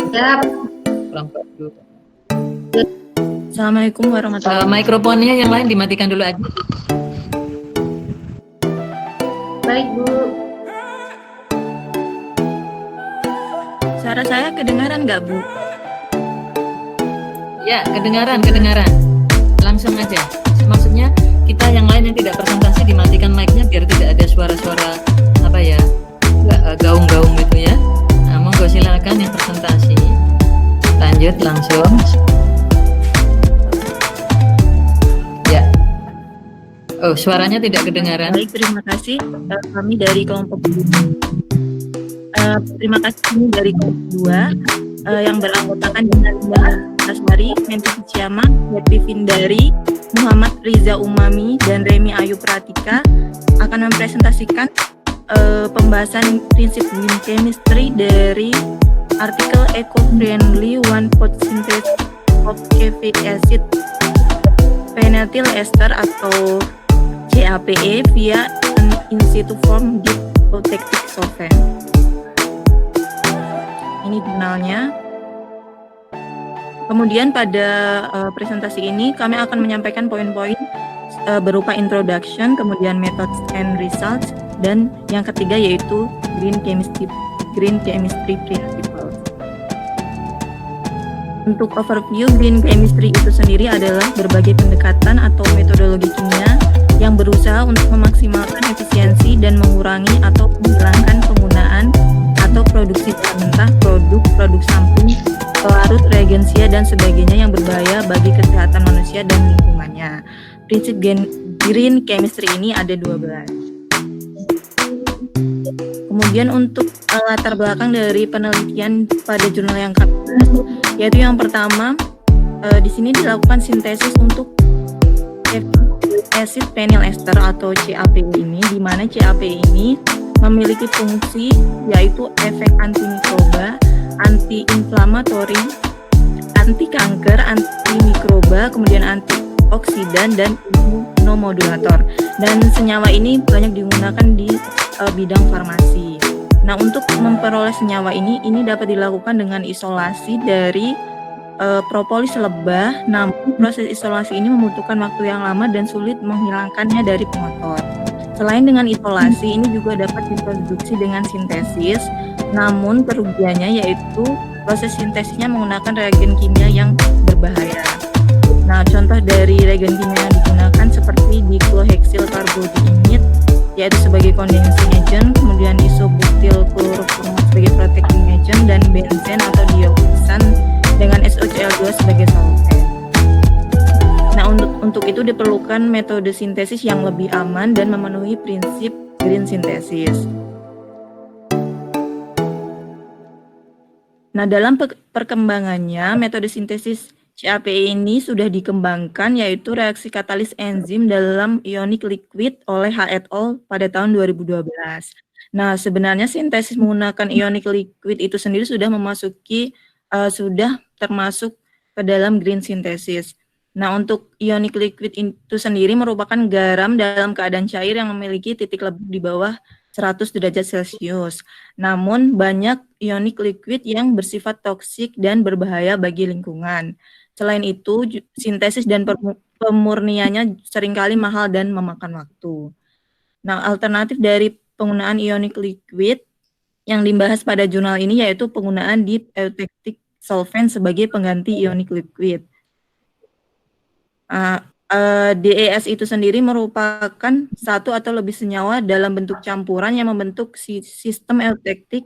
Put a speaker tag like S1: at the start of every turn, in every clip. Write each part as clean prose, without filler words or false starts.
S1: Siap.
S2: Assalamualaikum warahmatullahi wabarakatuh.
S3: Mikrofonnya yang lain dimatikan dulu aja.
S1: Baik, Bu.
S2: Suara saya kedengaran nggak, Bu?
S3: Ya, kedengaran. Langsung aja. Maksudnya kita yang lain yang tidak presentasi dimatikan mic-nya biar tidak ada suara-suara apa ya, gaung-gaung gitu ya. Nah, monggo silakan yang presentasi. Lanjut langsung. Ya. Oh, suaranya tidak kedengaran.
S2: Baik, terima kasih. Kami dari kelompok terima kasih kami dari kelompok 2 yang beranggotakan dengan Asmari, Menti Ciama, Happy Vindari, Muhammad Riza Umami, dan Remi Ayu Pratika akan mempresentasikan pembahasan prinsip green chemistry dari artikel Eco-Friendly One-Pot Synthesis of Caffeic Acid Phenylethyl Ester atau CAPE via an in situ form deep eutectic solvent. Ini jurnalnya. Kemudian pada presentasi ini kami akan menyampaikan poin-poin berupa introduction, kemudian methods and results, dan yang ketiga yaitu green chemistry principles. Untuk overview, green chemistry itu sendiri adalah berbagai pendekatan atau metodologi kimia yang berusaha untuk memaksimalkan efisiensi dan mengurangi atau menghilangkan penggunaan atau produksi bahan mentah, produk samping, pelarut, reagensia, dan sebagainya yang berbahaya bagi kesehatan manusia dan lingkungannya. Prinsip green chemistry ini ada 12. Kemudian untuk latar belakang dari penelitian pada jurnal yang ke-11, yaitu yang pertama, di sini dilakukan sintesis untuk acid phenyl ester atau CAPE ini, di mana CAPE ini memiliki fungsi yaitu efek antimikroba, anti-inflamatori, anti kanker, anti mikroba, kemudian antioksidan dan imunomodulator. Dan senyawa ini banyak digunakan di bidang farmasi. Nah, untuk memperoleh senyawa ini dapat dilakukan dengan isolasi dari propolis lebah. Namun proses isolasi ini membutuhkan waktu yang lama dan sulit menghilangkannya dari pengotor. Selain dengan isolasi, ini juga dapat diproduksi dengan sintesis. Namun kerugiannya yaitu proses sintesisnya menggunakan reagen kimia yang berbahaya. Nah, contoh dari reagen kimia yang digunakan seperti diclohexyl carbodiimid yaitu sebagai condensing agent, kemudian isobutyl chloroformate sebagai protecting agent, dan benzen atau dioksan dengan SOCl2 sebagai solvent. Nah, untuk itu diperlukan metode sintesis yang lebih aman dan memenuhi prinsip green synthesis. Nah, dalam perkembangannya, metode sintesis CAPE ini sudah dikembangkan, yaitu reaksi katalis enzim dalam ionic liquid oleh H et al. Pada tahun 2012. Nah, sebenarnya sintesis menggunakan ionic liquid itu sendiri sudah termasuk ke dalam green synthesis. Nah, untuk ionic liquid itu sendiri merupakan garam dalam keadaan cair yang memiliki titik lebur di bawah 100 derajat Celcius. Namun, banyak ionic liquid yang bersifat toksik dan berbahaya bagi lingkungan. Selain itu, sintesis dan pemurniannya seringkali mahal dan memakan waktu. Nah, alternatif dari penggunaan ionic liquid yang dibahas pada jurnal ini yaitu penggunaan deep eutectic solvent sebagai pengganti ionic liquid. DES itu sendiri merupakan satu atau lebih senyawa dalam bentuk campuran yang membentuk sistem eutectic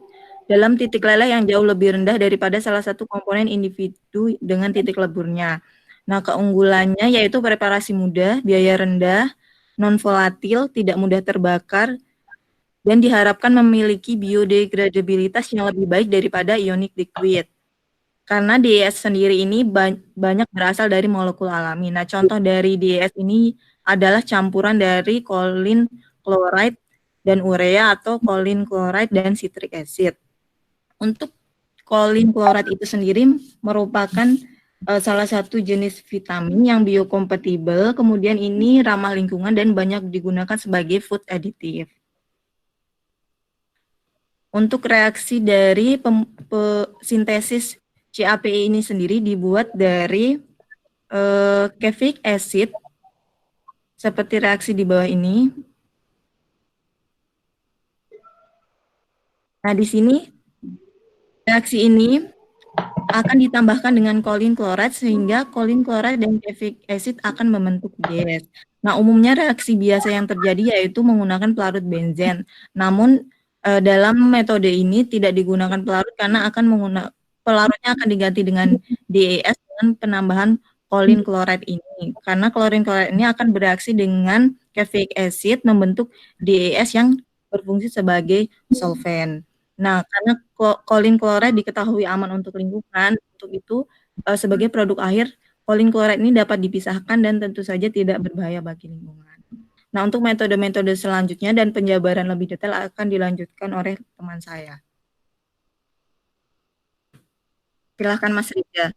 S2: dalam titik leleh yang jauh lebih rendah daripada salah satu komponen individu dengan titik leburnya. Nah, keunggulannya yaitu preparasi mudah, biaya rendah, non-volatil, tidak mudah terbakar, dan diharapkan memiliki biodegradabilitas yang lebih baik daripada ionic liquid. Karena DES sendiri ini banyak berasal dari molekul alami. Nah, contoh dari DES ini adalah campuran dari choline chloride dan urea atau choline chloride dan citric acid. Untuk choline chloride itu sendiri merupakan salah satu jenis vitamin yang biokompatibel, kemudian ini ramah lingkungan dan banyak digunakan sebagai food additive. Untuk reaksi dari sintesis CaPe ini sendiri dibuat dari caffeic acid seperti reaksi di bawah ini. Nah, di sini reaksi ini akan ditambahkan dengan choline chloride sehingga choline chloride dan caffeic acid akan membentuk gas. Nah, umumnya reaksi biasa yang terjadi yaitu menggunakan pelarut benzen. Namun dalam metode ini tidak digunakan pelarut karena pelarutnya akan diganti dengan DES dengan penambahan choline chloride ini. Karena choline chloride ini akan bereaksi dengan caffeic acid membentuk DES yang berfungsi sebagai solvent. Nah, karena choline chloride diketahui aman untuk lingkungan, untuk itu sebagai produk akhir, choline chloride ini dapat dipisahkan dan tentu saja tidak berbahaya bagi lingkungan. Nah, untuk metode-metode selanjutnya dan penjabaran lebih detail akan dilanjutkan oleh teman saya. Silahkan Mas Rida.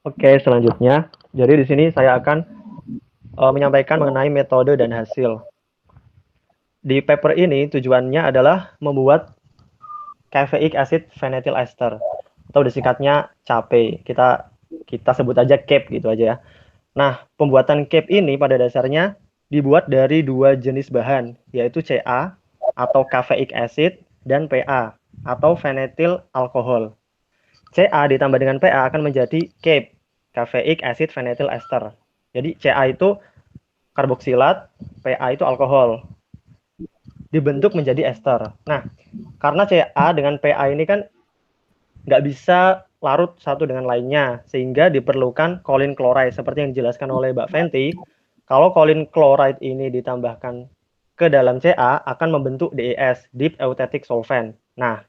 S4: Oke, selanjutnya. Jadi di sini saya akan menyampaikan mengenai metode dan hasil. Di paper ini tujuannya adalah membuat caffeic acid phenetyl ester atau disingkatnya CaPe. Kita sebut aja CaPe gitu aja ya. Nah, pembuatan CaPe ini pada dasarnya dibuat dari dua jenis bahan, yaitu Ca atau caffeic acid dan Pa atau phenetyl alkohol. Ca ditambah dengan Pa akan menjadi CaPe, caffeic acid phenetyl ester. Jadi Ca itu karboksilat, Pa itu alkohol. Dibentuk menjadi ester. Nah, karena Ca dengan Pa ini kan nggak bisa larut satu dengan lainnya, sehingga diperlukan choline chloride. Seperti yang dijelaskan oleh Mbak Fenty, kalau choline chloride ini ditambahkan ke dalam Ca akan membentuk DES, Deep Euthetic Solvent. Nah,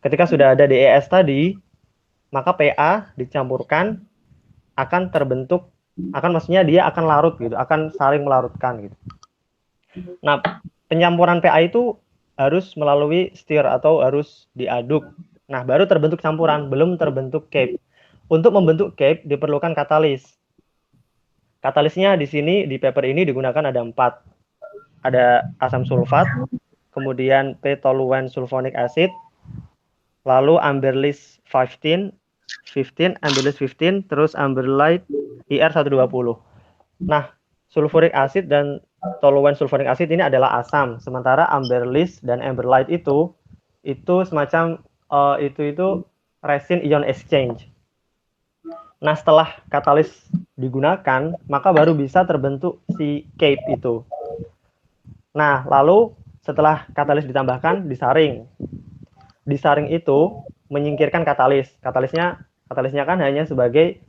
S4: ketika sudah ada DES tadi, maka Pa dicampurkan akan terbentuk, maksudnya dia akan larut gitu, akan saling melarutkan gitu. Nah, pencampuran PA itu harus melalui stir atau harus diaduk. Nah, baru terbentuk campuran, belum terbentuk CaPe. Untuk membentuk CaPe diperlukan katalis. Katalisnya di sini di paper ini digunakan ada 4. Ada asam sulfat, kemudian p-toluene sulfonic acid, lalu amberlis 15, amberlis 15, terus amberlite IR120. Nah, sulfuric acid dan toluene sulfonic acid ini adalah asam, sementara amberlis dan amberlite itu semacam itu resin ion exchange. Nah, setelah katalis digunakan, maka baru bisa terbentuk si CaPe itu. Nah, lalu setelah katalis ditambahkan, disaring. Disaring itu menyingkirkan katalis. Katalisnya kan hanya sebagai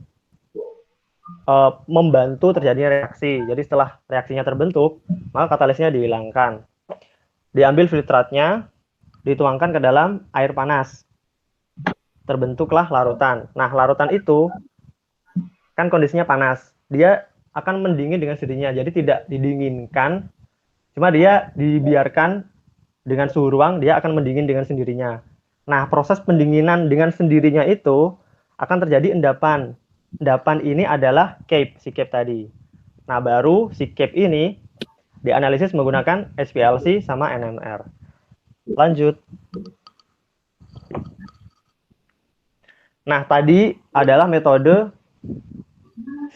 S4: membantu terjadinya reaksi. Jadi setelah reaksinya terbentuk, maka katalisnya dihilangkan. Diambil filtratnya, dituangkan ke dalam air panas. Terbentuklah larutan. Nah, larutan itu kan kondisinya panas. Dia akan mendingin dengan sendirinya. Jadi tidak didinginkan, cuma dia dibiarkan dengan suhu ruang, dia akan mendingin dengan sendirinya. Nah, proses pendinginan dengan sendirinya itu akan terjadi endapan. Endapan ini adalah CaPe, si CaPe tadi. Nah, baru si CaPe ini dianalisis menggunakan SPLC sama NMR. Lanjut. Nah, tadi adalah metode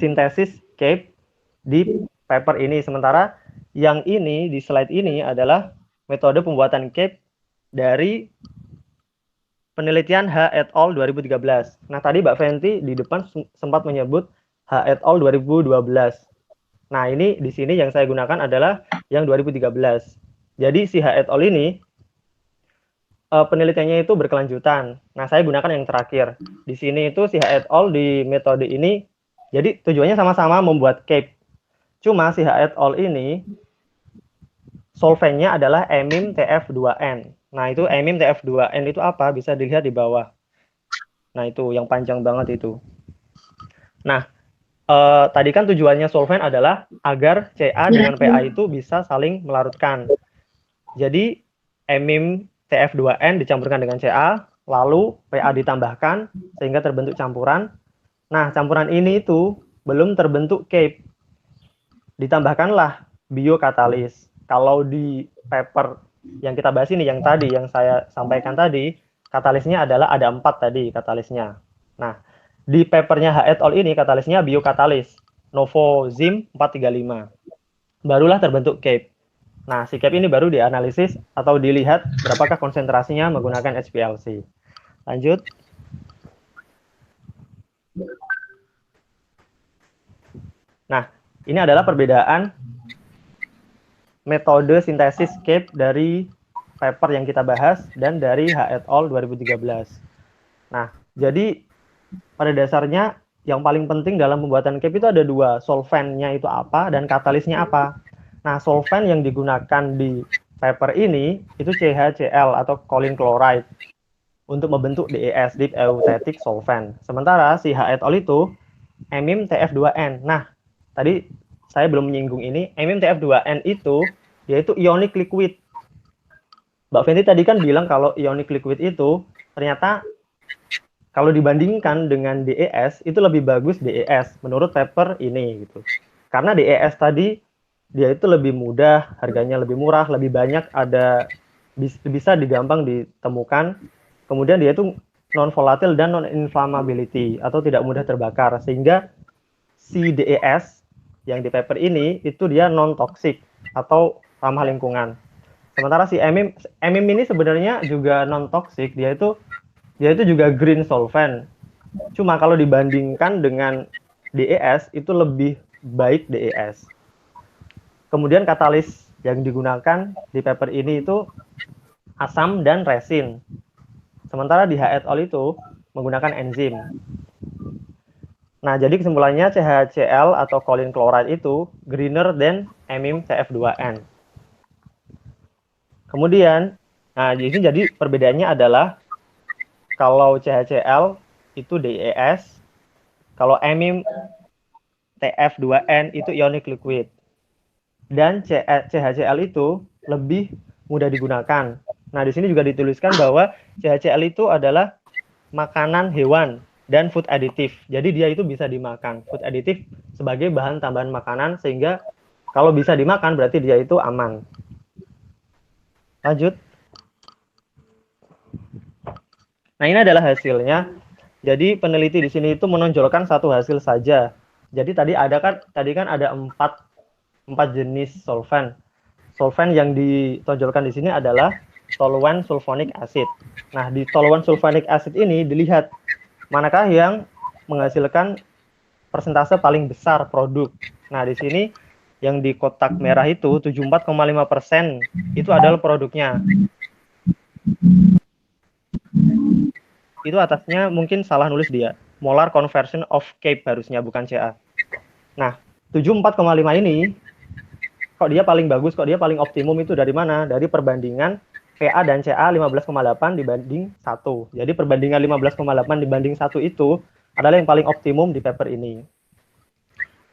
S4: sintesis CaPe di paper ini. Sementara yang ini di slide ini adalah metode pembuatan CaPe dari penelitian H et al 2013. Nah, tadi Mbak Fenty di depan sempat menyebut H et al 2012. Nah, ini di sini yang saya gunakan adalah yang 2013. Jadi si H et al ini penelitiannya itu berkelanjutan. Nah, saya gunakan yang terakhir. Di sini itu si H et al di metode ini, jadi tujuannya sama-sama membuat CaPe. Cuma si H et al ini solventnya adalah amim TF2N. Nah, itu amim TF2N itu apa? Bisa dilihat di bawah. Nah, itu yang panjang banget itu. Nah, tadi kan tujuannya solvent adalah agar Ca dengan Pa itu bisa saling melarutkan. Jadi, amim TF2N dicampurkan dengan Ca, lalu Pa ditambahkan sehingga terbentuk campuran. Nah, campuran ini itu belum terbentuk CaPe. Ditambahkanlah biokatalis. Kalau di paper yang kita bahas ini, yang tadi, yang saya sampaikan tadi, katalisnya adalah ada 4 tadi katalisnya. Nah, di papernya H et al. Ini katalisnya biokatalis, Novozim 435. Barulah terbentuk CAPE. Nah, si CAPE ini baru dianalisis atau dilihat berapakah konsentrasinya menggunakan HPLC. Lanjut. Nah, ini adalah perbedaan metode sintesis CAPE dari paper yang kita bahas dan dari H et al. 2013. Nah, jadi pada dasarnya yang paling penting dalam pembuatan CAPE itu ada dua, solventnya itu apa dan katalisnya apa. Nah, solvent yang digunakan di paper ini itu CHCl atau choline chloride untuk membentuk DES, deep euthetic solvent. Sementara si H et al. Itu amim TF2N. Nah, tadi saya belum menyinggung ini, amim TF2N itu yaitu ionic liquid. Mbak Fenty tadi kan bilang kalau ionic liquid itu ternyata kalau dibandingkan dengan DES itu lebih bagus DES menurut paper ini gitu. Karena DES tadi dia itu lebih mudah, harganya lebih murah, lebih banyak ada bisa digampang ditemukan. Kemudian dia itu non volatile dan non inflammability atau tidak mudah terbakar sehingga si DES yang di paper ini itu dia non toxic atau ramah lingkungan. Sementara si amim ini sebenarnya juga non toxic, dia itu juga green solvent. Cuma kalau dibandingkan dengan DES itu lebih baik DES. Kemudian katalis yang digunakan di paper ini itu asam dan resin. Sementara di H et al. Itu menggunakan enzim. Nah, jadi kesimpulannya CHCl atau choline chloride itu greener than amim TF2N. Kemudian, nah di sini jadi perbedaannya adalah kalau CHCl itu DES, kalau amim TF2N itu ionic liquid. Dan CHCl itu lebih mudah digunakan. Nah, di sini juga dituliskan bahwa CHCl itu adalah makanan hewan dan food additive. Jadi dia itu bisa dimakan. Food additive sebagai bahan tambahan makanan sehingga kalau bisa dimakan berarti dia itu aman. Lanjut. Nah, ini adalah hasilnya. Jadi peneliti di sini itu menonjolkan satu hasil saja. Jadi tadi kan ada empat jenis solvent. Solvent yang ditonjolkan di sini adalah toluene sulfonic acid. Nah, di toluene sulfonic acid ini dilihat manakah yang menghasilkan persentase paling besar produk. Nah, di sini yang di kotak merah itu 74,5% itu adalah produknya. Itu atasnya mungkin salah nulis dia. Molar conversion of CAPE harusnya bukan CA. Nah, 74,5 ini kok dia paling bagus, kok dia paling optimum itu dari mana? Dari perbandingan PA dan CA 15,8 dibanding 1. Jadi perbandingan 15,8 dibanding 1 itu adalah yang paling optimum di paper ini.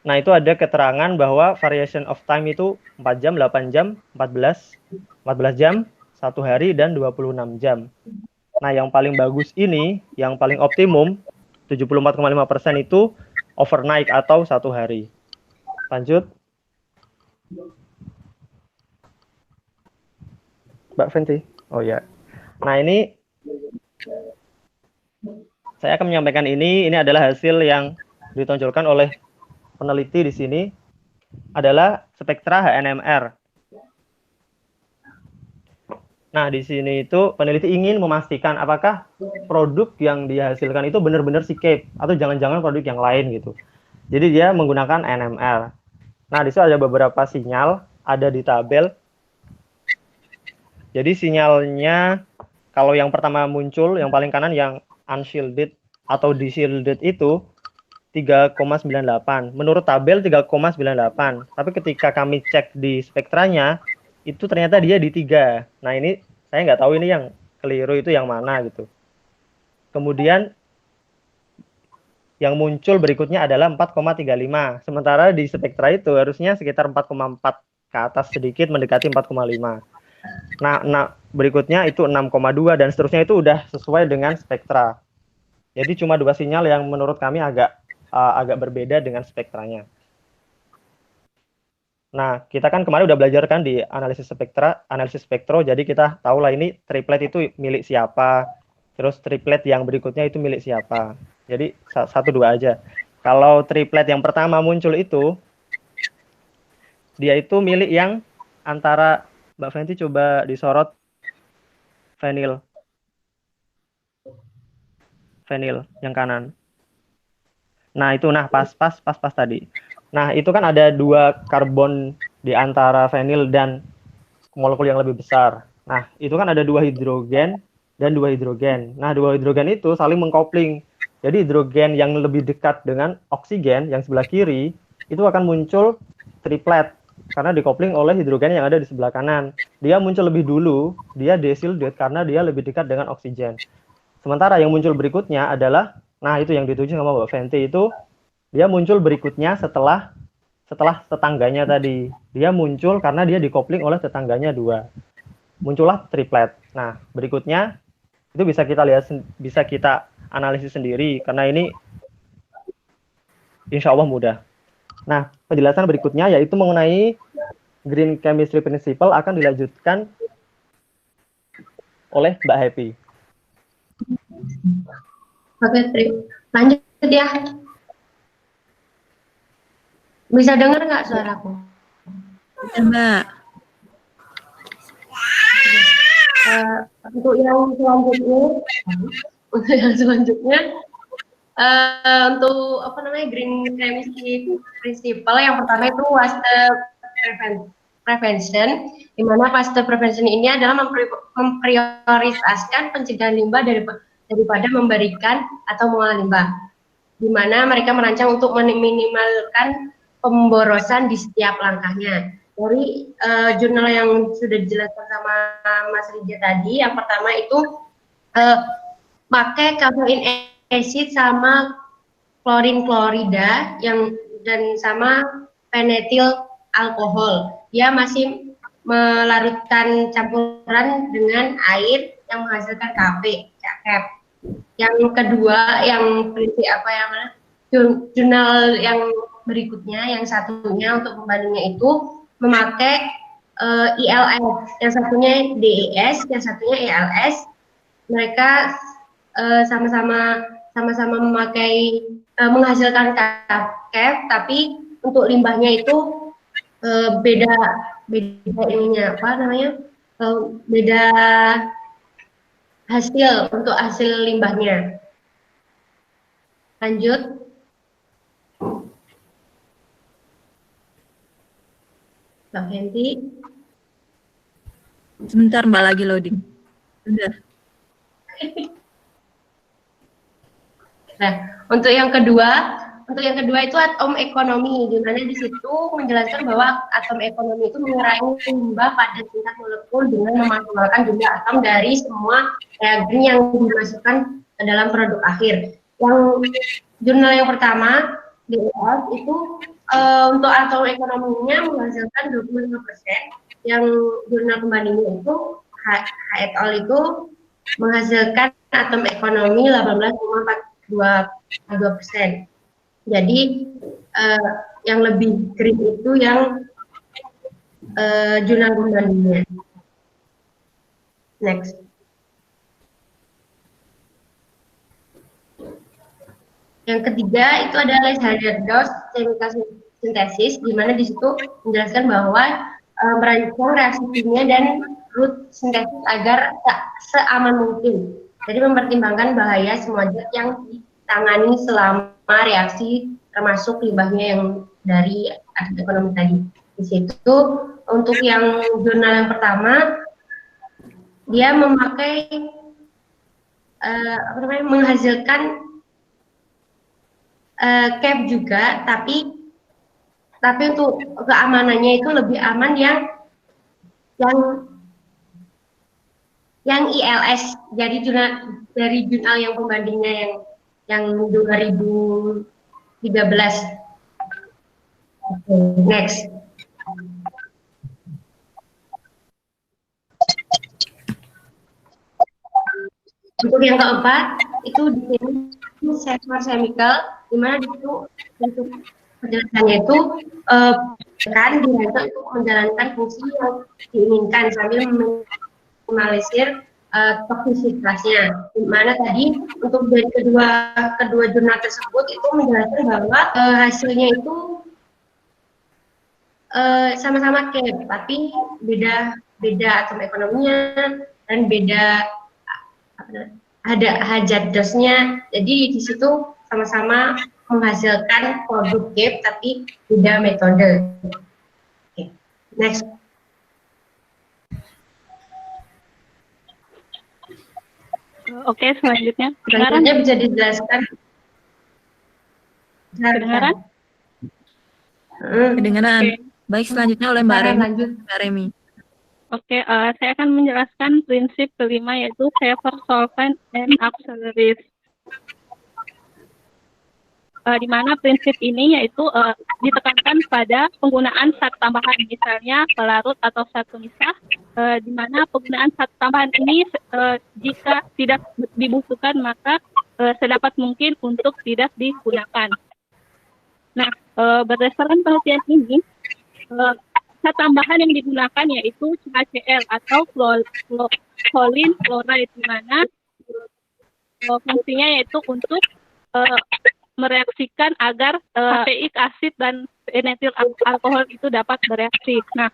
S4: Nah, itu ada keterangan bahwa variation of time itu 4 jam, 8 jam, 14 jam, 1 hari, dan 26 jam. Nah, yang paling bagus ini, yang paling optimum, 74,5% itu overnight atau 1 hari. Lanjut. Mbak Fenty. Oh ya. Nah, ini saya akan menyampaikan ini adalah hasil yang ditonjolkan oleh peneliti di sini adalah spektra HNMR. Nah, di sini itu peneliti ingin memastikan apakah produk yang dihasilkan itu benar-benar si CAPE atau jangan-jangan produk yang lain gitu. Jadi dia menggunakan NMR. Nah, di situ ada beberapa sinyal ada di tabel. Jadi sinyalnya kalau yang pertama muncul yang paling kanan yang unshielded atau deshielded itu 3,98. Menurut tabel 3,98. Tapi ketika kami cek di spektranya itu ternyata dia di 3. Nah, ini saya nggak tahu ini yang keliru itu yang mana gitu. Kemudian yang muncul berikutnya adalah 4,35. Sementara di spektra itu harusnya sekitar 4,4 ke atas sedikit mendekati 4,5. Nah, berikutnya itu 6,2 dan seterusnya itu udah sesuai dengan spektra. Jadi cuma 2 sinyal yang menurut kami agak berbeda dengan spektranya. Nah, kita kan kemarin udah belajar kan di analisis spektro, jadi kita tahu lah ini triplet itu milik siapa. Terus triplet yang berikutnya itu milik siapa. Jadi satu dua aja. Kalau triplet yang pertama muncul itu, dia itu milik yang antara, Mbak Fenty coba disorot fenil yang kanan. Nah itu, pas tadi. Nah itu kan ada 2 karbon di antara fenil dan molekul yang lebih besar. Nah itu kan ada 2 hidrogen dan 2 hidrogen. Nah 2 hidrogen itu saling mengkopling. Jadi hidrogen yang lebih dekat dengan oksigen yang sebelah kiri itu akan muncul triplet karena dikopling oleh hidrogen yang ada di sebelah kanan. Dia muncul lebih dulu, dia desildet karena dia lebih dekat dengan oksigen. Sementara yang muncul berikutnya adalah, nah itu yang dituju sama Mbak Fenty itu, dia muncul berikutnya setelah tetangganya tadi. Dia muncul karena dia dikopling oleh tetangganya 2. Muncullah triplet. Nah, berikutnya itu bisa kita lihat, bisa kita analisis sendiri karena ini insya Allah mudah. Nah, penjelasan berikutnya yaitu mengenai Green Chemistry Principle akan dilanjutkan oleh Mbak Happy.
S1: Oke, lanjut ya. Bisa dengar nggak suaraku?
S2: Ya, Mbak.
S1: Untuk yang selanjutnya, untuk apa namanya Green Chemistry Principle yang pertama itu waste prevention, di mana waste prevention ini adalah memprioritaskan pencegahan limbah daripada memberikan atau mengolah limbah, di mana mereka merancang untuk meminimalkan pemborosan di setiap langkahnya. Dari jurnal yang sudah dijelaskan sama Mas Rija tadi, yang pertama itu pakai caffeine acid sama klorin klorida dan sama penetil alkohol. Dia masih melarutkan campuran dengan air yang menghasilkan KP. Yang kedua, yang prinsip jurnal yang berikutnya, yang satunya untuk pembandingnya itu memakai ILS, yang satunya DES, yang satunya ELS. Mereka sama-sama memakai menghasilkan KF, tapi untuk limbahnya itu beda ininya apa namanya, beda hasil untuk hasil limbahnya. Lanjut. Mbak Fenty.
S2: Sebentar Mbak, lagi loading. Sudah.
S1: Nah, untuk yang kedua itu atom ekonomi, di mana di situ menjelaskan bahwa atom ekonomi itu mengurangi limbah pada tingkat molekul dengan memaksimalkan jumlah atom dari semua reagen yang dimasukkan ke dalam produk akhir. Yang jurnal yang pertama DES itu untuk atom ekonominya menghasilkan 25%, yang jurnal pembandingnya itu HETOL itu menghasilkan atom ekonomi 18,42%. Jadi yang lebih green itu yang jurnal pembandingnya. Next. Yang ketiga itu adalah Hazardous Chemical Synthesis, di mana di situ menjelaskan bahwa merancang reaksi kimia dan root sintesis agar seaman mungkin. Jadi mempertimbangkan bahaya semua zat yang ditangani selama reaksi, termasuk limbahnya yang dari atom ekonomi tadi. Di situ untuk yang jurnal yang pertama dia memakai menghasilkan cap juga, tapi untuk keamanannya itu lebih aman yang ILS. Jadi dari jurnal yang pembandingnya yang 2013. Next. Untuk yang keempat itu di sektor chemical, di mana di situ untuk penjelasannya itu dirancang untuk menjalankan fungsi yang diinginkan sambil meminimalisir toksisitasnya. Di mana tadi untuk dari kedua jurnal tersebut itu menjelaskan bahwa hasilnya itu sama-sama CAP, tapi beda atom ekonominya dan beda ada hazardosnya. Jadi di situ sama-sama menghasilkan produk CAP tapi beda metode. Oke, next.
S5: Oke, selanjutnya.
S1: Selanjutnya bisa dijelaskan.
S2: Kedengaran?
S5: Oke.
S2: Baik, selanjutnya oleh Mbak Remi.
S1: Lanjut.
S2: Mbak Remi.
S5: Oke, saya akan menjelaskan prinsip kelima yaitu favor solvent and auxiliaries. Di mana prinsip ini yaitu ditekankan pada penggunaan zat tambahan, misalnya pelarut atau zat pemisah, di mana penggunaan zat tambahan ini jika tidak dibutuhkan maka sedapat mungkin untuk tidak digunakan. Nah, berdasarkan penelitian ini, zat tambahan yang digunakan yaitu CaCl atau choline chloride, di mana fungsinya yaitu untuk mereaksikan agar kafeik asid dan enetil alkohol itu dapat bereaksi. Nah,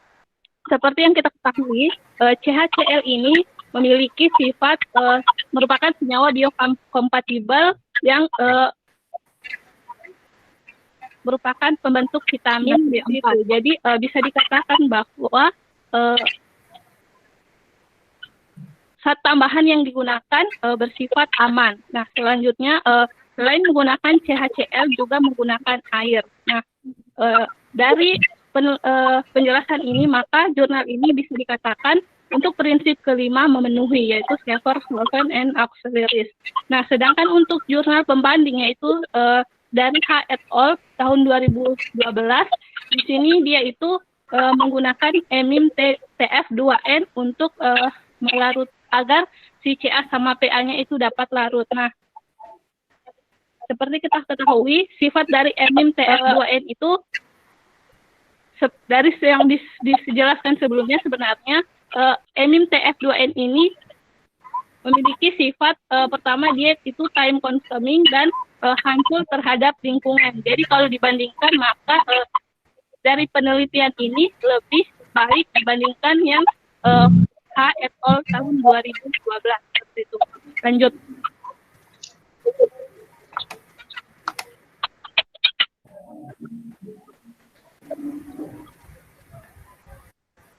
S5: seperti yang kita ketahui, CaCl ini memiliki sifat merupakan senyawa biokompatibel yang merupakan pembentuk vitamin B4. Jadi bisa dikatakan bahwa zat tambahan yang digunakan bersifat aman. Nah, selanjutnya selain menggunakan CaCl juga menggunakan air. Nah, dari penjelasan ini maka jurnal ini bisa dikatakan untuk prinsip kelima memenuhi, yaitu favor solvent and auxiliaries. Nah, sedangkan untuk jurnal pembanding yaitu dari H et al. Tahun 2012, di sini dia itu menggunakan enzim TF2N untuk melarut agar si Ca sama Pa-nya itu dapat larut. Nah, seperti kita ketahui, sifat dari enzim TF2N itu dari yang dijelaskan sebelumnya sebenarnya enzim TF2N ini memiliki sifat pertama dia itu time consuming dan hancur terhadap lingkungan. Jadi kalau dibandingkan maka dari penelitian ini lebih baik dibandingkan yang H et al. Tahun 2012 seperti itu. Lanjut.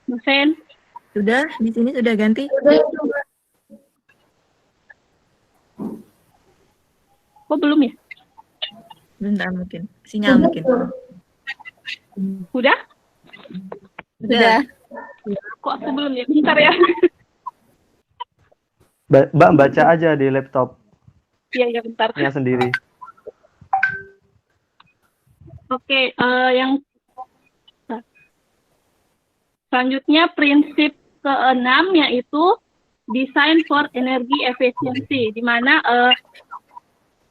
S5: Dosen.
S2: Sudah, di sini sudah ganti.
S5: Kok belum ya?
S2: Bentar mungkin. Sinyal mungkin.
S5: Udah?
S2: Sudah.
S5: Kok aku belum ya? Bentar ya.
S4: Mbak baca aja di laptop.
S5: Iya, bentar.
S4: Nya sendiri.
S5: Oke, yang selanjutnya prinsip keenam yaitu design for energy efficiency, di mana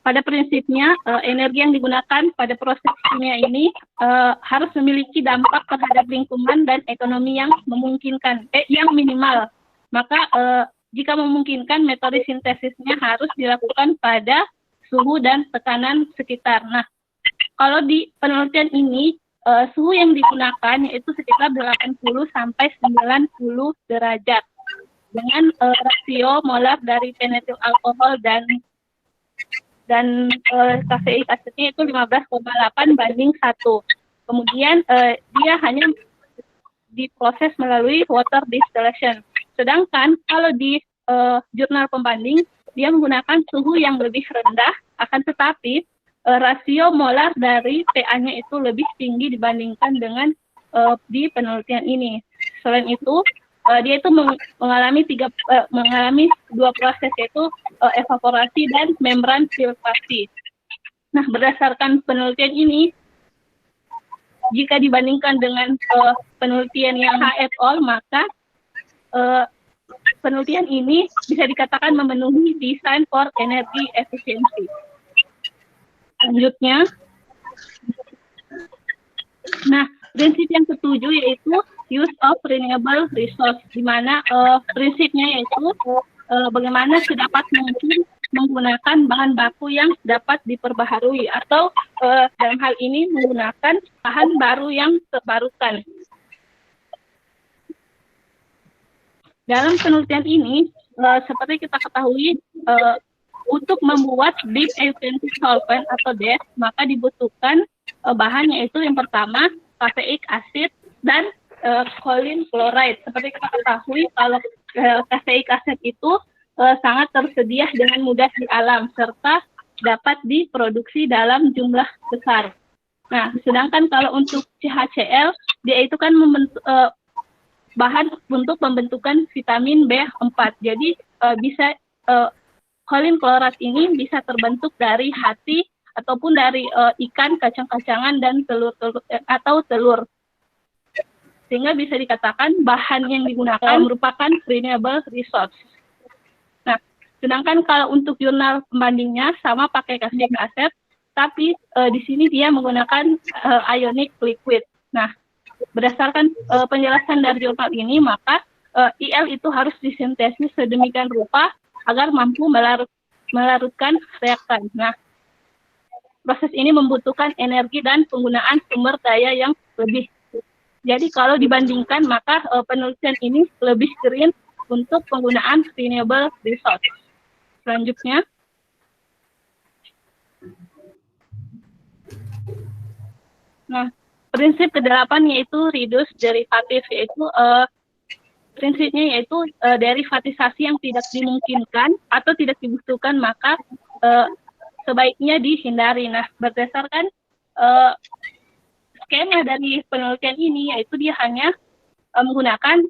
S5: pada prinsipnya energi yang digunakan pada proses kimia ini harus memiliki dampak terhadap lingkungan dan ekonomi yang memungkinkan, yang minimal. Maka jika memungkinkan metode sintesisnya harus dilakukan pada suhu dan tekanan sekitar. Nah, kalau di penelitian ini suhu yang digunakan yaitu sekitar 80 sampai 90 derajat dengan rasio molar dari enetil alkohol dan kafeik asidnya itu 15,8 banding 1. Kemudian dia hanya diproses melalui water distillation. Sedangkan kalau di jurnal pembanding dia menggunakan suhu yang lebih rendah, akan tetapi rasio molar dari PA-nya itu lebih tinggi dibandingkan dengan di penelitian ini. Selain itu dia itu mengalami dua proses, yaitu evaporasi dan membran filtrasi. Nah, berdasarkan penelitian ini, jika dibandingkan dengan penelitian yang H et al, maka penelitian ini bisa dikatakan memenuhi design for energy efficiency. Selanjutnya, nah, prinsip yang ketujuh yaitu use of renewable resource, di mana prinsipnya yaitu bagaimana sedapat mungkin menggunakan bahan baku yang dapat diperbaharui atau dalam hal ini menggunakan bahan baru yang terbarukan. Dalam penelitian ini, seperti kita ketahui, untuk membuat deep eucalyptus solvent atau DES, maka dibutuhkan bahan yaitu yang pertama kafeik asid dan choline chloride. Seperti kita ketahui, kalau kafeik asid itu sangat tersedia dengan mudah di alam serta dapat diproduksi dalam jumlah besar. Nah, sedangkan kalau untuk CHCl, dia itu kan bahan untuk pembentukan vitamin B4. Jadi bisa choline chloride ini bisa terbentuk dari hati ataupun dari ikan, kacang-kacangan dan telur. Sehingga bisa dikatakan bahan yang digunakan merupakan renewable resource. Nah, sedangkan kalau untuk jurnal pembandingnya sama pakai kafeik asid, tapi di sini dia menggunakan ionic liquid. Nah, berdasarkan penjelasan dari jurnal ini, maka IL itu harus disintesis sedemikian rupa agar mampu melarutkan reaktan. Nah, proses ini membutuhkan energi dan penggunaan sumber daya yang lebih. Jadi kalau dibandingkan, maka penelitian ini lebih green untuk penggunaan renewable resource. Selanjutnya, nah, prinsip ke-8 yaitu reduce derivative, yaitu prinsipnya yaitu derivatisasi yang tidak dimungkinkan atau tidak dibutuhkan, maka sebaiknya dihindari. Nah, berdasarkan skema dari penelitian ini, yaitu dia hanya menggunakan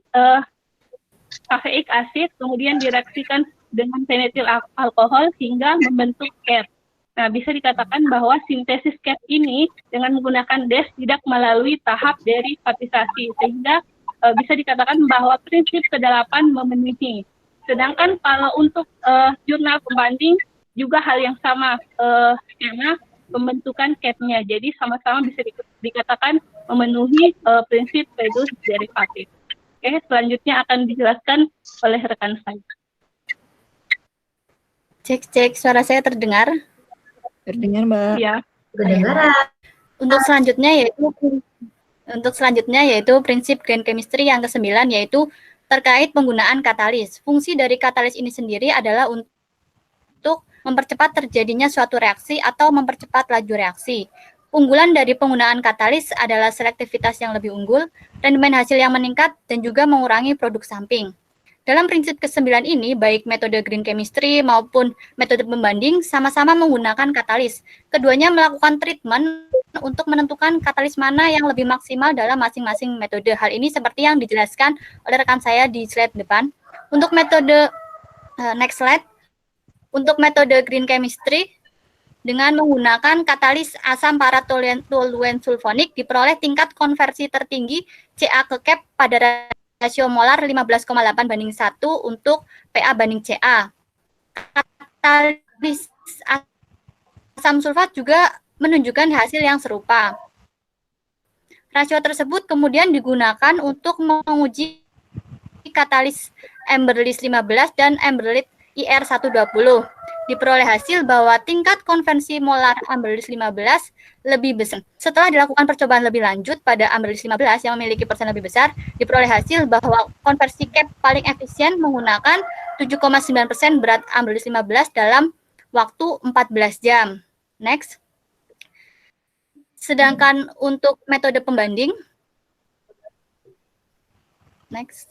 S5: kafeik asid, kemudian direaksikan dengan fenetil alkohol hingga membentuk CAP. Nah, bisa dikatakan bahwa sintesis CAP ini dengan menggunakan DES tidak melalui tahap derivatisasi, sehingga bisa dikatakan bahwa prinsip ke-8 memenuhi. Sedangkan kalau untuk jurnal pembanding juga hal yang sama, skema pembentukan CAP-nya. Jadi sama-sama bisa dikatakan memenuhi prinsip reduce derivative. Oke, selanjutnya akan dijelaskan oleh rekan saya.
S6: Cek, suara saya terdengar?
S2: Terdengar, Mbak.
S5: Ya.
S1: Kedengaran.
S6: Untuk selanjutnya yaitu prinsip green chemistry yang ke-9, yaitu terkait penggunaan katalis. Fungsi dari katalis ini sendiri adalah untuk mempercepat terjadinya suatu reaksi atau mempercepat laju reaksi. Unggulan dari penggunaan katalis adalah selektivitas yang lebih unggul, rendemen hasil yang meningkat, dan juga mengurangi produk samping. Dalam prinsip ke-9 ini, baik metode green chemistry maupun metode pembanding sama-sama menggunakan katalis. Keduanya melakukan treatment untuk menentukan katalis mana yang lebih maksimal dalam masing-masing metode. Hal ini seperti yang dijelaskan oleh rekan saya di slide depan. Untuk metode, next slide, untuk metode green chemistry, dengan menggunakan katalis asam paratoluene sulfonik diperoleh tingkat konversi tertinggi Ca ke CAP pada rasio molar 15,8:1 untuk Pa banding Ca. Katalis asam sulfat juga menunjukkan hasil yang serupa. Rasio tersebut kemudian digunakan untuk menguji katalis Amberlis 15 dan Amberlit IR120. Diperoleh hasil bahwa tingkat konversi molar Amberlis 15 lebih besar. Setelah dilakukan percobaan lebih lanjut pada Amberlis 15 yang memiliki persen lebih besar, diperoleh hasil bahwa konversi CAP paling efisien menggunakan 7,9% berat Amberlis 15 dalam waktu 14 jam. Next. Sedangkan untuk metode pembanding, next.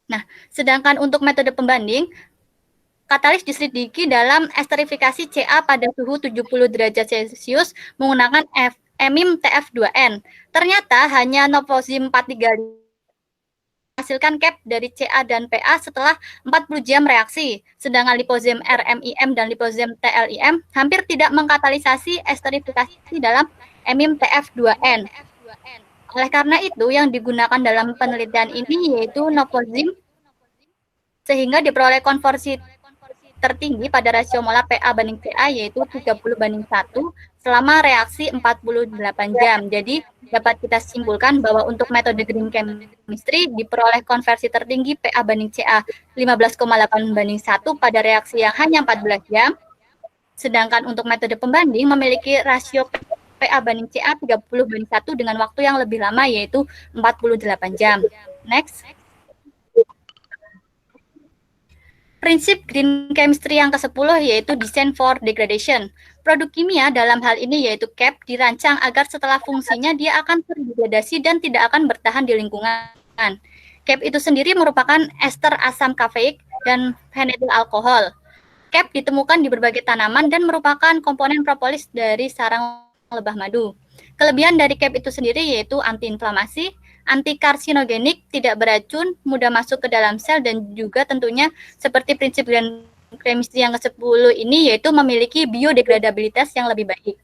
S6: Nah, sedangkan untuk metode pembanding, katalis diselidiki dalam esterifikasi Ca pada suhu 70 derajat Celcius menggunakan emium TF2N. Ternyata hanya nopozim 435 menghasilkan CAP dari Ca dan Pa setelah 40 jam reaksi, sedangkan liposem RMIM dan liposem TLIM hampir tidak mengkatalisasi esterifikasi dalam emium TF2N. Oleh karena itu, yang digunakan dalam penelitian ini yaitu nopozim, sehingga diperoleh konversi tertinggi pada rasio molar PA banding CA yaitu 30:1 selama reaksi 48 jam. Jadi dapat kita simpulkan bahwa untuk metode green chemistry diperoleh konversi tertinggi PA banding CA 15,8:1 pada reaksi yang hanya 14 jam. Sedangkan untuk metode pembanding memiliki rasio PA banding CA 30:1 dengan waktu yang lebih lama yaitu 48 jam. Next. Prinsip green chemistry yang ke-10 yaitu design for degradation. Produk kimia dalam hal ini yaitu CAP dirancang agar setelah fungsinya dia akan terdegradasi dan tidak akan bertahan di lingkungan. CAP itu sendiri merupakan ester asam kafeik dan phenyl alkohol. CAP ditemukan di berbagai tanaman dan merupakan komponen propolis dari sarang lebah madu. Kelebihan dari CAP itu sendiri yaitu antiinflamasi, anti karsinogenik, tidak beracun, mudah masuk ke dalam sel, dan juga tentunya seperti prinsip green chemistry yang ke-10 ini yaitu memiliki biodegradabilitas yang lebih baik.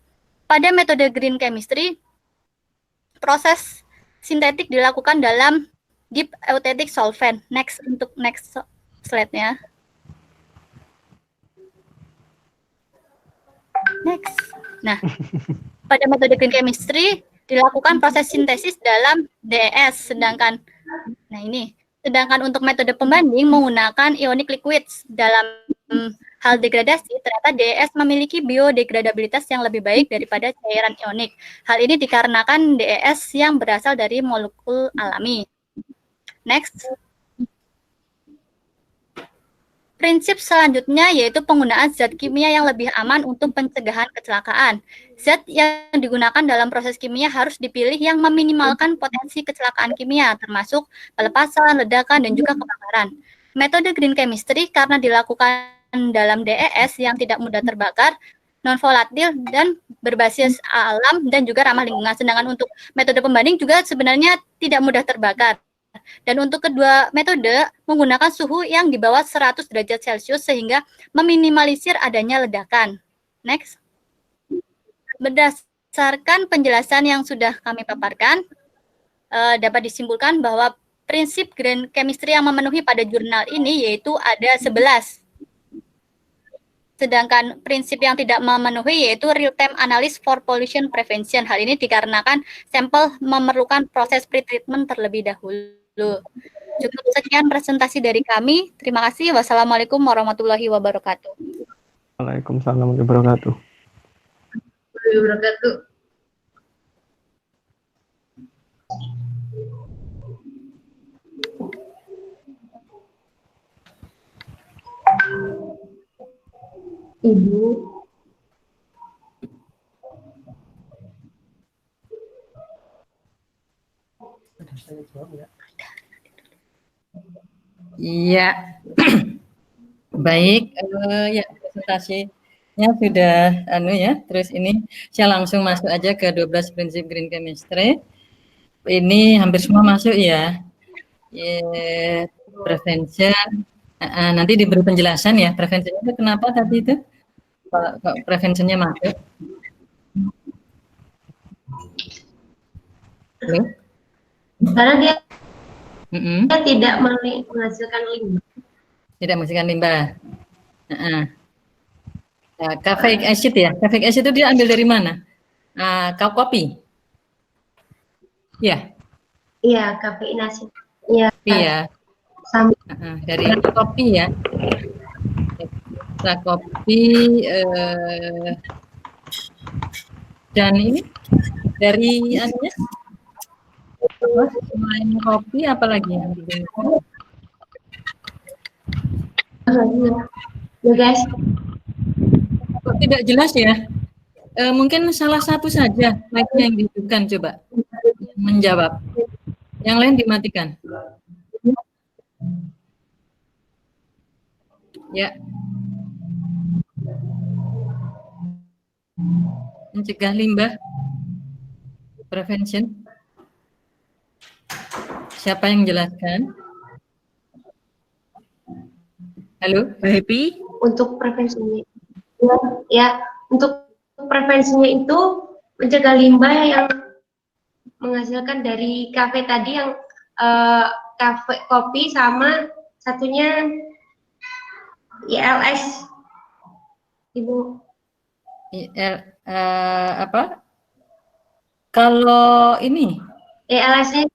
S6: Pada metode green chemistry, proses sintetik dilakukan dalam deep euthetic solvent. Next, untuk next slide-nya. Next. Nah, pada metode green chemistry dilakukan proses sintesis dalam DES, sedangkan untuk metode pembanding menggunakan ionic liquids. Dalam hal degradasi, ternyata DES memiliki biodegradabilitas yang lebih baik daripada cairan ionik. Hal ini dikarenakan DES yang berasal dari molekul alami. Next. Prinsip selanjutnya yaitu penggunaan zat kimia yang lebih aman untuk pencegahan kecelakaan. Zat yang digunakan dalam proses kimia harus dipilih yang meminimalkan potensi kecelakaan kimia, termasuk pelepasan, ledakan, dan juga kebakaran. Metode green chemistry karena dilakukan dalam DES yang tidak mudah terbakar, non-volatil, dan berbasis alam, dan juga ramah lingkungan. Sedangkan untuk metode pembanding juga sebenarnya tidak mudah terbakar. Dan untuk kedua metode menggunakan suhu yang di bawah 100 derajat Celcius sehingga meminimalisir adanya ledakan. Next. Berdasarkan penjelasan yang sudah kami paparkan, dapat disimpulkan bahwa prinsip green chemistry yang memenuhi pada jurnal ini yaitu ada 11. Sedangkan prinsip yang tidak memenuhi yaitu real-time analysis for pollution prevention. Hal ini dikarenakan sampel memerlukan proses pretreatment terlebih dahulu. Cukup sekian presentasi dari kami. Terima kasih. Wassalamualaikum warahmatullahi wabarakatuh.
S4: Waalaikumsalam warahmatullahi wabarakatuh.
S1: Ibu.
S3: Iya, baik, ya presentasinya sudah terus ini saya langsung masuk aja ke 12 prinsip green chemistry. Ini hampir semua masuk ya. Prevention, nanti diberi penjelasan ya, prevention itu kenapa tadi itu kok preventionnya masuk. Halo?
S1: Karena dia tidak menghasilkan limbah.
S3: Tidak menghasilkan limbah. Caffeic acid ya. Caffeic acid itu dia ambil dari mana? Kopi. Ya.
S1: Iya, kafein acid. Iya.
S3: Iya. Dari kopi ya. Kopi dan ini dari anunya. Selain kopi apalagi yang digunakan?
S1: Ya guys.
S3: Kok tidak jelas ya? Mungkin salah satu saja mic-nya yang dihidupkan, coba menjawab. Yang lain dimatikan. Ya. Mencegah limbah. Prevention. Siapa yang jelaskan? Halo,
S2: Happy?
S1: Untuk prevensinya, ya, untuk prevensinya itu mencegah limbah yang menghasilkan dari kafe tadi yang kopi sama satunya ILS, Ibu.
S3: Apa? Kalau ini,
S1: ILS-nya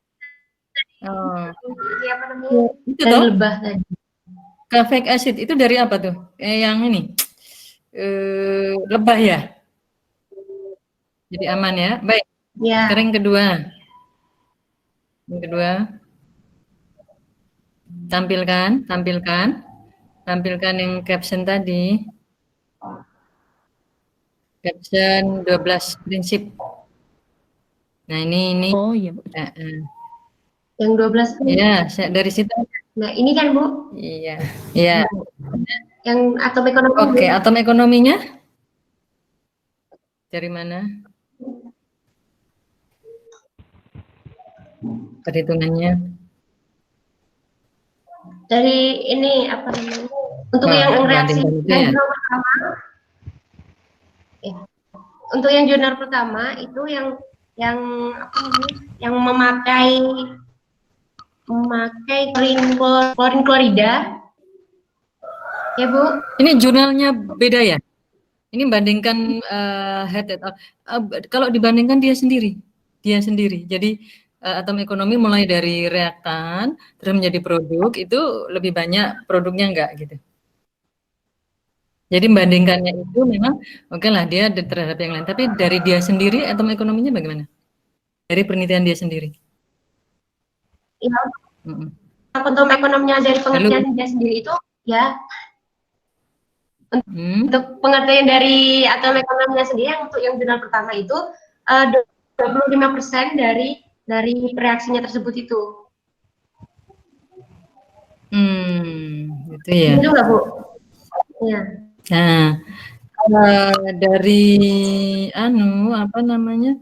S3: oh,
S1: apa namanya?
S3: itu
S1: Dari
S3: toh,
S1: lebah tadi.
S3: caffeic acid itu dari apa tuh? Yang ini, lebah ya? Jadi aman ya. Baik.
S1: Ya.
S3: Sekarang yang kedua. Yang kedua, tampilkan yang caption tadi. Caption 12 prinsip. Nah, ini.
S2: Oh iya, Bu.
S1: Yang 12 ini.
S3: Ya, dari situ.
S1: Nah, ini kan, Bu?
S3: Iya. Iya.
S1: Yang atom ekonomi.
S3: Oke, atom ekonominya dari mana? Perhitungannya.
S1: Dari ini apa namanya? Untuk yang reaksi
S3: ya?
S1: pertama. Untuk yang jurnal pertama itu yang apa namanya? Yang memakai klorin klorida. Ya, Bu.
S3: Ini jurnalnya beda ya? Ini bandingkan kalau dibandingkan dia sendiri. Jadi atom ekonomi mulai dari reaktan terus menjadi produk itu lebih banyak produknya enggak gitu. Jadi membandingkannya itu memang oke lah dia terhadap yang lain. Tapi dari dia sendiri atom ekonominya bagaimana? Dari penelitian dia sendiri.
S1: Ya. Atom ekonominya dari pengertian dia sendiri itu ya. Untuk pengertian dari atom ekonominya sendiri untuk yang jurnal pertama itu 25% dari reaksinya tersebut itu.
S3: Itu ya.
S1: Itu nggak, Bu? Ya.
S3: Nah, dari apa namanya?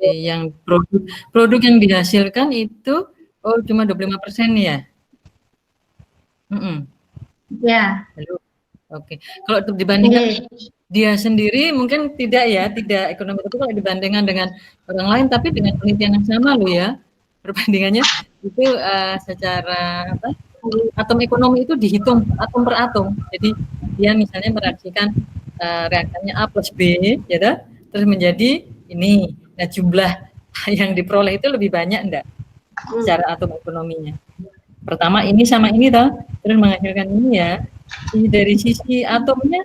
S3: Yang produk yang dihasilkan itu cuma 25% ya.
S1: Ya.
S3: Oke. Kalau untuk dibandingkan dia sendiri mungkin tidak ekonomi, tapi kalau dibandingkan dengan orang lain tapi dengan penelitian yang sama loh ya. Perbandingannya itu secara apa? Atom ekonomi itu dihitung atom per atom. Jadi dia misalnya mereaksikan reaktannya A plus B ya, terus menjadi ini. Nah, jumlah yang diperoleh itu lebih banyak enggak secara atom ekonominya. Pertama ini sama ini toh, terus menghasilkan ini ya. Dari sisi atomnya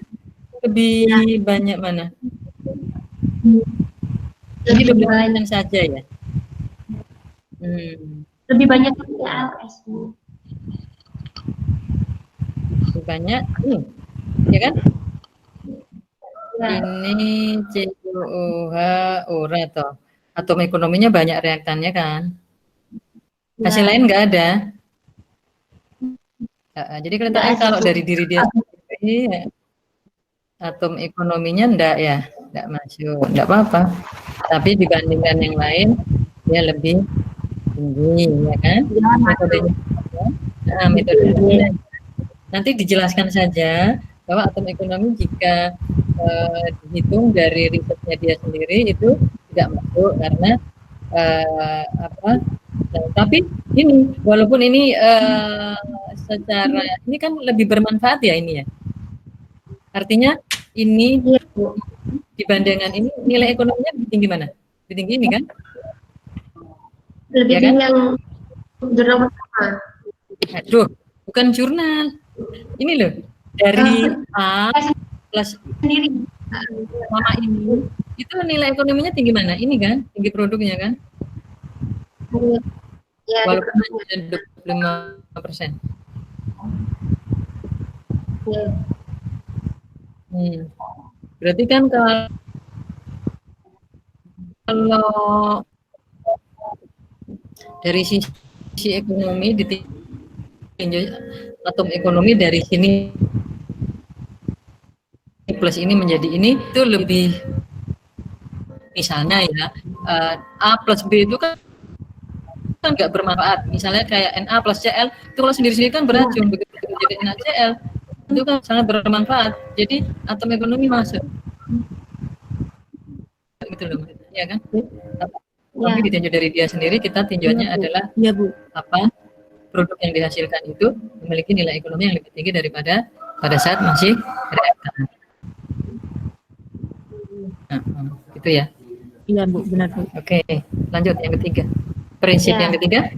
S3: lebih banyak mana? Lebih banyak saja ya.
S1: Lebih banyak ILS.
S3: Lebih banyak ya kan? Ya. Ini COOH ora toh. Atom ekonominya banyak reaktannya kan? Hasil lain nggak ada. Jadi kelihatannya kalau dari diri dia sendiri atom ekonominya enggak masuk, enggak apa-apa. Tapi dibandingkan yang lain dia lebih tinggi, ya kan? Metodenya. Metodenya. Nanti dijelaskan saja bahwa atom ekonomi jika dihitung dari risetnya dia sendiri itu tidak masuk karena tapi ini walaupun ini secara ini kan lebih bermanfaat ya ini ya. Artinya ini dibandingkan ini nilai ekonominya lebih tinggi mana? Lebih tinggi ini kan?
S1: Lebih tinggi yang jurnal pertama.
S3: Aduh, bukan jurnal. Ini loh dari A plus
S1: sendiri
S3: sama ini itu nilai ekonominya tinggi mana? Ini kan tinggi produknya kan?
S1: Ya,
S3: walaupun hanya 25%.
S1: Ya.
S3: Berarti kan kalau dari sisi ekonomi ditinjau atom ekonomi dari sini plus ini menjadi ini itu lebih misalnya ya A plus B itu kan nggak bermanfaat. Misalnya kayak Na plus Cl itu kalau sendiri-sendiri kan beracun, begitu jadi NaCl itu kan sangat bermanfaat. Jadi atom ekonomi masuk. Gitu loh, ya kan? Tapi ditinjau dari dia sendiri, kita tinjauannya adalah
S2: ya, Bu.
S3: Apa? produk yang dihasilkan itu memiliki nilai ekonomi yang lebih tinggi daripada pada saat masih reaktan. Nah, gitu ya.
S2: Iya Bu, benar Bu.
S3: Oke, lanjut yang ketiga. Prinsip yang ketiga.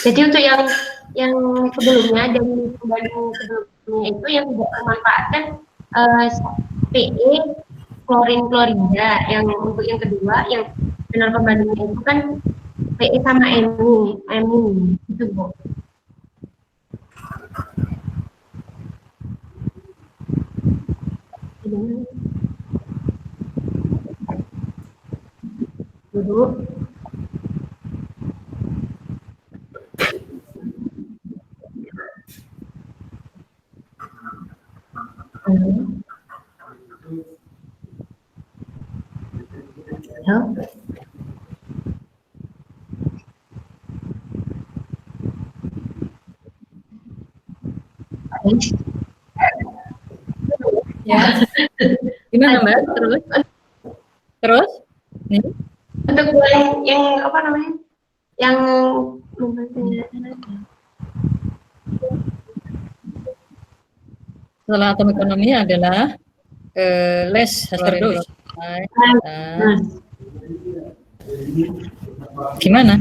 S1: Jadi untuk yang sebelumnya dan pembanding sebelumnya itu yang tidak memanfaatkan PE klorin klorida, yang untuk yang kedua yang benar pembandingnya itu kan PE sama amin itu Bu. Duduk. Halo.
S3: Ya. Gimana Mbak? Terus? Nih.
S1: Untuk yang apa namanya? Yang
S3: Setelah atom ekonomi adalah less hazardous. Gimana?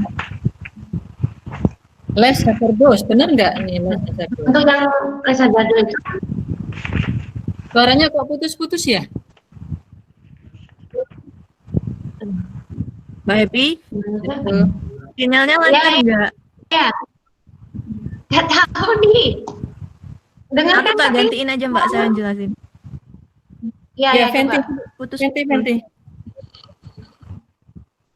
S3: Less hazardous, benar nggak nih less hazardous?
S1: untuk yang less hazardous itu
S3: Suaranya kok putus-putus ya?
S2: Mbak Happy,
S3: Gitu.
S2: sinyalnya lancar nggak?
S1: ya nggak tahu nih. Dengar
S2: Aku
S1: kan
S2: tak
S1: tapi
S2: gantiin aja Mbak, saya jelasin.
S3: Ya, Venti,
S2: Putus.
S3: Venti.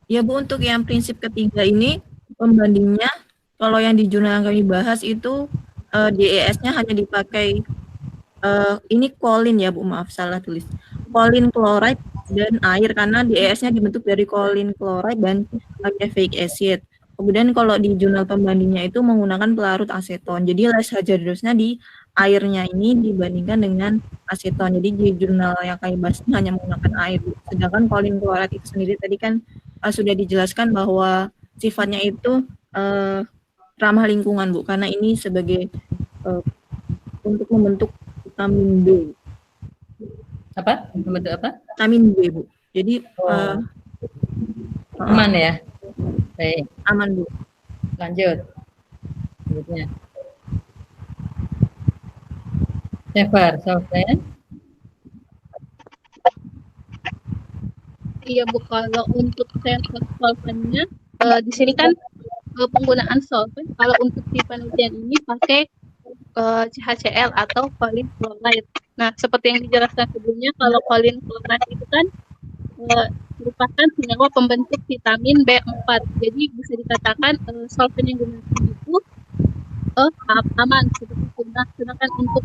S2: Ya Bu, untuk yang prinsip ketiga ini pembandingnya, kalau yang di jurnal yang kami bahas itu DES-nya hanya dipakai ini kolin ya Bu, maaf salah tulis. Kolin chloride dan air, karena DES-nya dibentuk dari kolin chloride dan caffeic acid. Kemudian kalau di jurnal pembandingnya itu menggunakan pelarut aseton. Jadi less hazardousnya di airnya ini dibandingkan dengan aseton. Jadi di jurnal yang kami bahas ini hanya menggunakan air. Sedangkan kolin chloride itu sendiri tadi kan sudah dijelaskan bahwa sifatnya itu ramah lingkungan Bu, karena ini sebagai untuk membentuk vitamin B.
S3: Apa? Membentuk apa?
S2: Vitamin B Bu. Jadi
S3: Aman ya? Baik,
S2: aman Bu.
S3: lanjut. Selanjutnya. Sevar, solvent.
S5: Iya Bu, kalau untuk solvennya di sini kan penggunaan solvent kalau untuk di penelitian ini pakai CHCl atau choline chloride. Nah, seperti yang dijelaskan sebelumnya, kalau choline chloride itu kan merupakan senyawa pembentuk vitamin B4. Jadi bisa dikatakan solvent yang digunakan itu aman seperti itu. Nah, sedangkan untuk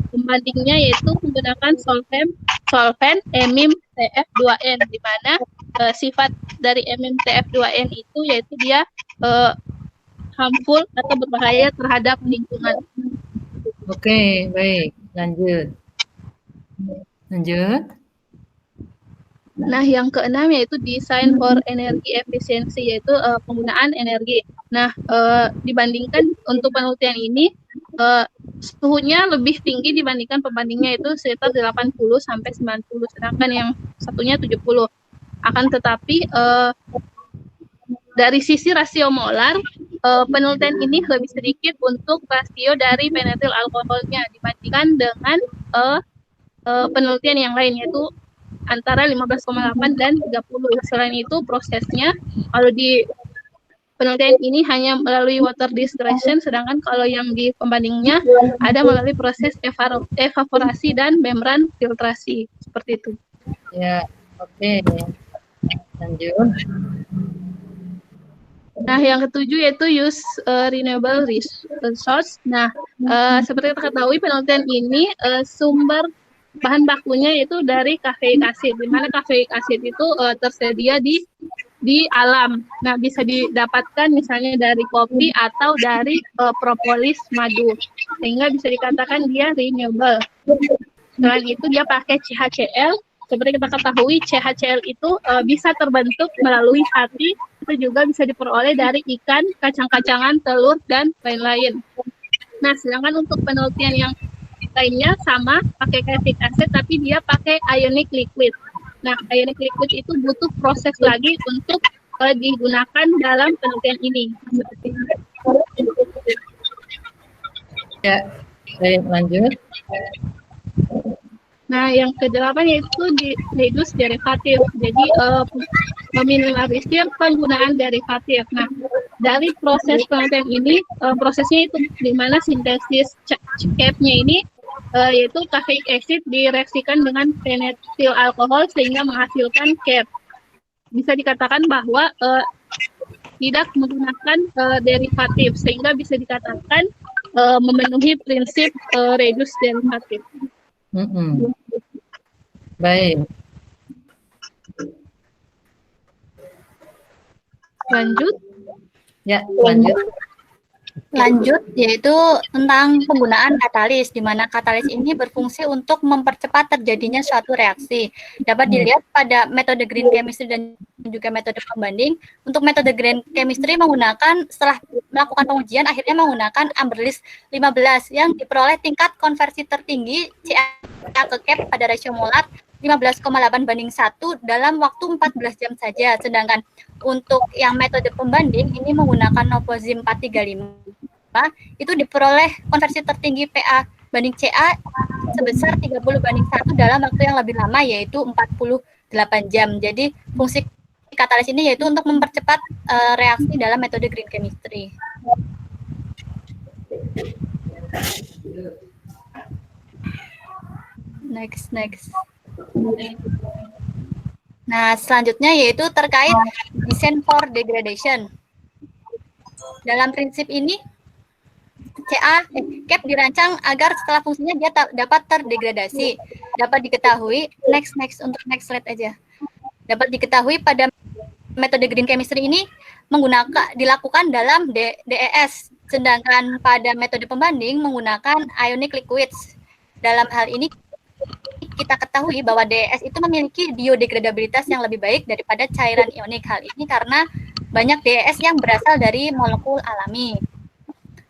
S5: pembandingnya yaitu menggunakan solvent emim TF2N, di mana sifat dari emim TF2N itu yaitu dia harmful atau berbahaya terhadap lingkungan.
S3: Oke, baik. Lanjut.
S5: Nah, yang keenam yaitu design for energy efficiency, yaitu penggunaan energi. Nah, dibandingkan untuk penelitian ini suhunya lebih tinggi dibandingkan pembandingnya, itu sekitar 80 sampai 90, sedangkan yang satunya 70. Akan tetapi dari sisi rasio molar, penelitian ini lebih sedikit untuk rasio dari penetil alkoholnya dibandingkan dengan penelitian yang lain, yaitu antara 15,8 dan 30. Selain itu prosesnya, kalau di penelitian ini hanya melalui water distillation, sedangkan kalau yang di pembandingnya ada melalui proses evaporasi dan membran filtrasi. Seperti itu.
S3: Ya, oke. Lanjut.
S5: Nah, yang ketujuh yaitu use renewable resource. Nah, seperti diketahui penelitian ini sumber bahan bakunya itu dari caffeic acid, di mana caffeic acid itu tersedia di di alam. Nah, bisa didapatkan misalnya dari kopi atau dari propolis madu, sehingga bisa dikatakan dia renewable. Selain itu dia pakai CHCl. Seperti kita ketahui, CHCl itu bisa terbentuk melalui hati, itu juga bisa diperoleh dari ikan, kacang-kacangan, telur, dan lain-lain. Nah, sedangkan untuk penelitian yang lainnya sama, pakai citric acid, tapi dia pakai ionic liquid. Nah, ionic liquid itu butuh proses lagi untuk digunakan dalam penelitian ini.
S3: Ya, baik, lanjut.
S5: Nah, yang ke-8 yaitu di reduce derivatif. Jadi, meminimalisir penggunaan derivatif. Nah, dari proses penelitian ini, prosesnya itu di mana sintesis CAP-nya ini, yaitu caffeic acid direaksikan dengan phenyl alkohol sehingga menghasilkan CAP. Bisa dikatakan bahwa tidak menggunakan derivatif, sehingga bisa dikatakan memenuhi prinsip reduce derivatif.
S3: Baik.
S5: Lanjut.
S3: Ya, lanjut.
S6: Lanjut, yaitu tentang penggunaan katalis, di mana katalis ini berfungsi untuk mempercepat terjadinya suatu reaksi. Dapat dilihat pada metode green chemistry dan juga metode pembanding. Untuk metode green chemistry menggunakan, setelah melakukan pengujian, akhirnya menggunakan Amberlis 15 yang diperoleh tingkat konversi tertinggi CA ke CAP pada rasio molar 15,8:1 dalam waktu 14 jam saja. Sedangkan untuk yang metode pembanding ini menggunakan Novozim 435 itu diperoleh konversi tertinggi PA banding CA sebesar 30:1 dalam waktu yang lebih lama, yaitu 48 jam. Jadi fungsi katalis ini yaitu untuk mempercepat reaksi dalam metode green chemistry. Next. Nah, selanjutnya yaitu terkait design for degradation. Dalam prinsip ini, CAP dirancang agar setelah fungsinya dia dapat terdegradasi. Dapat diketahui, next untuk next slide aja. Dapat diketahui pada metode green chemistry ini dilakukan dalam DES, sedangkan pada metode pembanding menggunakan ionic liquids. Dalam hal ini kita ketahui bahwa DES itu memiliki biodegradabilitas yang lebih baik daripada cairan ionik. Hal ini karena banyak DES yang berasal dari molekul alami.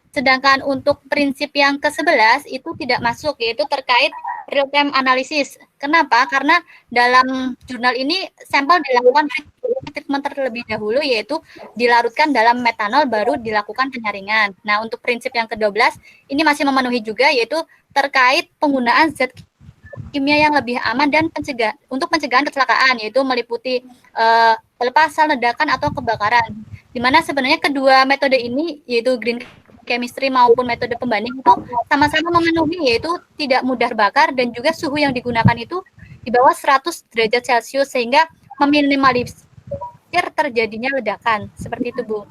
S6: Sedangkan untuk prinsip yang ke-11 itu tidak masuk, yaitu terkait real-time analysis. Kenapa? Karena dalam jurnal ini sampel dilakukan treatment terlebih dahulu, yaitu dilarutkan dalam metanol baru dilakukan penyaringan. Nah, untuk prinsip yang ke-12 ini masih memenuhi juga, yaitu terkait penggunaan zat kimia yang lebih aman dan untuk pencegahan kecelakaan, yaitu meliputi pelepasan, ledakan, atau kebakaran. Di mana sebenarnya kedua metode ini, yaitu green chemistry maupun metode pembanding, itu sama-sama memenuhi, yaitu tidak mudah bakar dan juga suhu yang digunakan itu di bawah 100 derajat Celcius sehingga meminimalisir terjadinya ledakan. Seperti itu, Bu.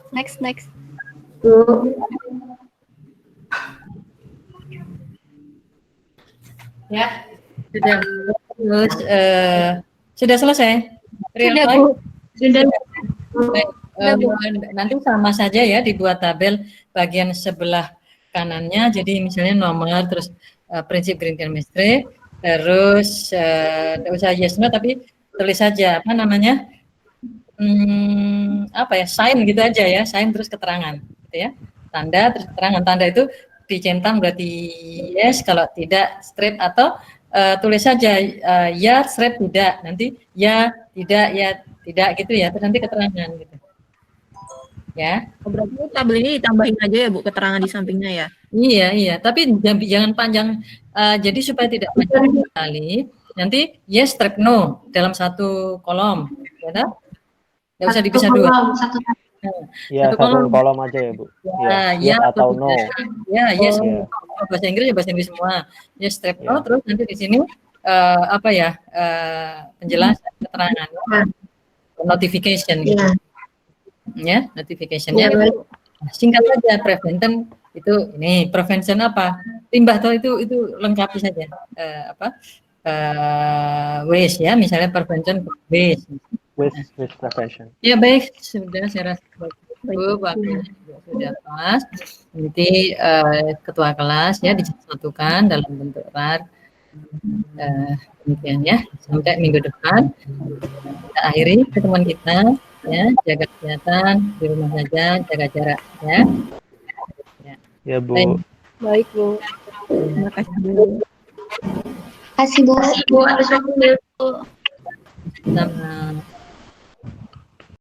S6: Next.
S3: Ya, sudah. Terus sudah selesai.
S6: Sudah, Bu.
S5: Sudah.
S3: Baik, nanti sama saja ya, dibuat tabel bagian sebelah kanannya. Jadi misalnya nomor, terus prinsip green chemistry, terus tidak usah yes no, tapi tulis saja apa namanya, sign gitu aja ya, sign terus keterangan, gitu ya, tanda terus keterangan. Tanda itu dicentang berarti yes, kalau tidak straight, atau tulis saja ya straight tidak, nanti ya tidak gitu ya, terus nanti keterangan gitu ya.
S2: Berarti tabel ini ditambahin aja ya, Bu, keterangan di sampingnya ya?
S3: Iya, tapi jangan panjang, jadi supaya tidak panjang sekali, nanti yes straight no dalam satu kolom, ya, nggak usah dipisah dua.
S4: Ya, satu kolom aja ya, Bu. Ya atau no.
S3: Ya, yes. Bahasa Inggris ya bahasa Inggris semua. Yes straight no, terus nanti di sini penjelasan keterangan, notification gitu. Ya, notification-nya itu singkat saja. Prevention itu ini, prevention apa? Limbah, toh itu lengkapi saja. waste ya, misalnya prevention waste.
S4: Waste prevention.
S3: Ya baik, sudah saya rasa cukup, waktunya juga sudah pas. Nanti ketua kelas ya disatukan dalam bentuk RAR. Demikian ya, sampai minggu depan kita akhiri pertemuan kita ya, jaga kesehatan di rumah saja, jaga jarak ya.
S4: Ya Bu.
S2: Baik Bu. Terima kasih Bu.
S1: Kasih Bu atas waktunya.
S3: Sama.